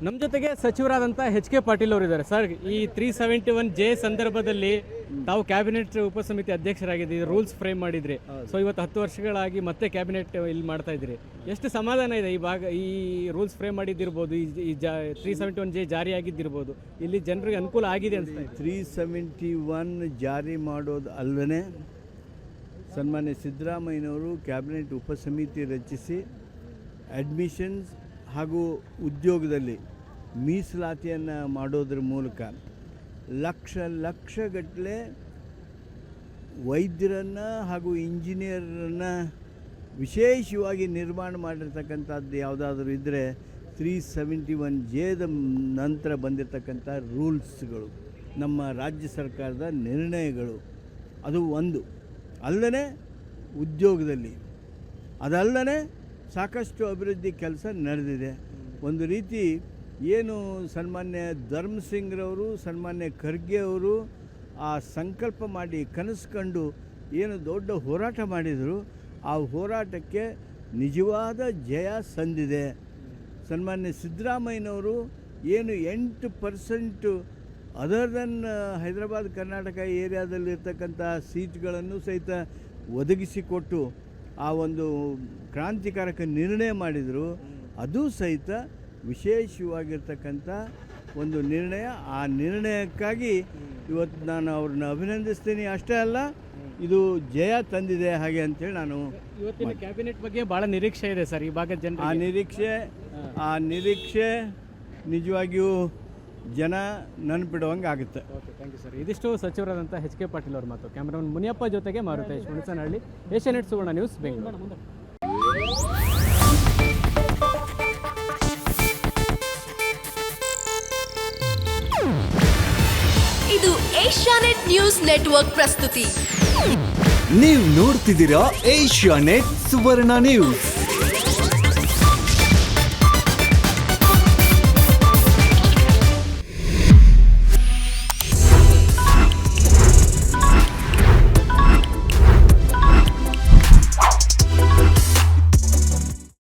ನಮ್ಮ ಜೊತೆಗೆ ಸಚಿವರಾದಂಥ H K Patil ಅವರು ಇದ್ದಾರೆ. ಸರ್, ಈ 371J ಸಂದರ್ಭದಲ್ಲಿ ತಾವು ಕ್ಯಾಬಿನೆಟ್ ಉಪಸಮಿತಿ ಅಧ್ಯಕ್ಷರಾಗಿದ್ದೀರಿ, ರೂಲ್ಸ್ ಫ್ರೇಮ್ ಮಾಡಿದ್ರಿ. ಸೊ ಇವತ್ತು 10 ವರ್ಷಗಳಾಗಿ ಮತ್ತೆ ಕ್ಯಾಬಿನೆಟ್ ಇಲ್ಲಿ ಮಾಡ್ತಾ ಇದ್ದೀರಿ. ಎಷ್ಟು ಸಮಾಧಾನ ಇದೆ ಈ ರೂಲ್ಸ್ ಫ್ರೇಮ್ ಮಾಡಿದ್ದಿರ್ಬೋದು, ಈ 371J ಜಾರಿಯಾಗಿದ್ದಿರ್ಬೋದು, ಇಲ್ಲಿ ಜನರಿಗೆ ಅನುಕೂಲ ಆಗಿದೆ ಅಂತ? 371 ಜಾರಿ ಮಾಡೋದು ಅಲ್ಲದೆ ಸನ್ಮಾನ್ಯ ಸಿದ್ದರಾಮಯ್ಯನವರು ಕ್ಯಾಬಿನೆಟ್ ಉಪಸಮಿತಿ ರಚಿಸಿ ಅಡ್ಮಿಷನ್ಸ್ ಹಾಗೂ ಉದ್ಯೋಗದಲ್ಲಿ ಮೀಸಲಾತಿಯನ್ನು ಮಾಡೋದ್ರ ಮೂಲಕ ಲಕ್ಷಗಟ್ಟಲೆ ವೈದ್ಯರನ್ನು ಹಾಗೂ ಇಂಜಿನಿಯರನ್ನು ವಿಶೇಷವಾಗಿ ನಿರ್ಮಾಣ ಮಾಡಿರ್ತಕ್ಕಂಥದ್ದು ಯಾವುದಾದ್ರೂ ಇದ್ದರೆ 371Jದ ನಂತರ ಬಂದಿರತಕ್ಕಂಥ ರೂಲ್ಸ್ಗಳು, ನಮ್ಮ ರಾಜ್ಯ ಸರ್ಕಾರದ ನಿರ್ಣಯಗಳು. ಅದು ಒಂದು ಅಲ್ಲದೆ ಉದ್ಯೋಗದಲ್ಲಿ ಅದಲ್ಲದೆ ಸಾಕಷ್ಟು ಅಭಿವೃದ್ಧಿ ಕೆಲಸ ನಡೆದಿದೆ. ಒಂದು ರೀತಿ ಏನು ಸನ್ಮಾನ್ಯ ಧರ್ಮಸಿಂಗ್ರವರು, ಸನ್ಮಾನ್ಯ ಖರ್ಗೆ ಅವರು ಆ ಸಂಕಲ್ಪ ಮಾಡಿ ಕನಸು ಕಂಡು ಏನು ದೊಡ್ಡ ಹೋರಾಟ ಮಾಡಿದರು, ಆ ಹೋರಾಟಕ್ಕೆ ನಿಜವಾದ ಜಯ ಸಂದಿದೆ. ಸನ್ಮಾನ್ಯ ಸಿದ್ದರಾಮಯ್ಯನವರು ಏನು 8% ಅದರ್ ದೆನ್ ಹೈದರಾಬಾದ್ ಕರ್ನಾಟಕ ಏರಿಯಾದಲ್ಲಿರ್ತಕ್ಕಂಥ ಸೀಟ್ಗಳನ್ನು ಸಹಿತ ಒದಗಿಸಿಕೊಟ್ಟು ಆ ಒಂದು ಕ್ರಾಂತಿಕಾರಕ ನಿರ್ಣಯ ಮಾಡಿದರು. ಅದು ಸಹಿತ ವಿಶೇಷವಾಗಿರ್ತಕ್ಕಂಥ ಒಂದು ನಿರ್ಣಯ. ಆ ನಿರ್ಣಯಕ್ಕಾಗಿ ಇವತ್ತು ನಾನು ಅವ್ರನ್ನ ಅಭಿನಂದಿಸ್ತೀನಿ. ಅಷ್ಟೇ ಅಲ್ಲ, ಇದು ಜಯ ತಂದಿದೆ ಹಾಗೆ ಅಂತೇಳಿ ನಾನು ಇವತ್ತಿನ ಕ್ಯಾಬಿನೆಟ್ ಬಗ್ಗೆ ಭಾಳ ನಿರೀಕ್ಷೆ ಇದೆ ಸರ್ ಈ ಭಾಗದ ಜನ. ಆ ನಿರೀಕ್ಷೆ ನಿಜವಾಗಿಯೂ ಜನ ನೆನಪಿಡುವಂಗೆ ಆಗುತ್ತೆ. Okay, thank you sir. ಇದಿಷ್ಟು ಸಚಿವರಾದಂಥ ಎಚ್ ಕೆ ಪಾಟೀಲ್ ಅವ್ರ ಮಾತು. ಕ್ಯಾಮ್ರಾಮನ್ ಮುನಿಯಪ್ಪ ಜೊತೆಗೆ ಮಾರುತೇಶ್ ಹುಣಸನಹಳ್ಳಿ, ಏಷ್ಯಾನೆಟ್ ಸುವರ್ಣ ನ್ಯೂಸ್, ಬೆಂಗಳೂರು. ಇದು ಏಷ್ಯಾನೆಟ್ ನ್ಯೂಸ್ ನೆಟ್ವರ್ಕ್ ಪ್ರಸ್ತುತಿ. ನೀವು ನೋಡ್ತಿದ್ದೀರಾ ಏಷ್ಯಾನೆಟ್ ಸುವರ್ಣ ನ್ಯೂಸ್.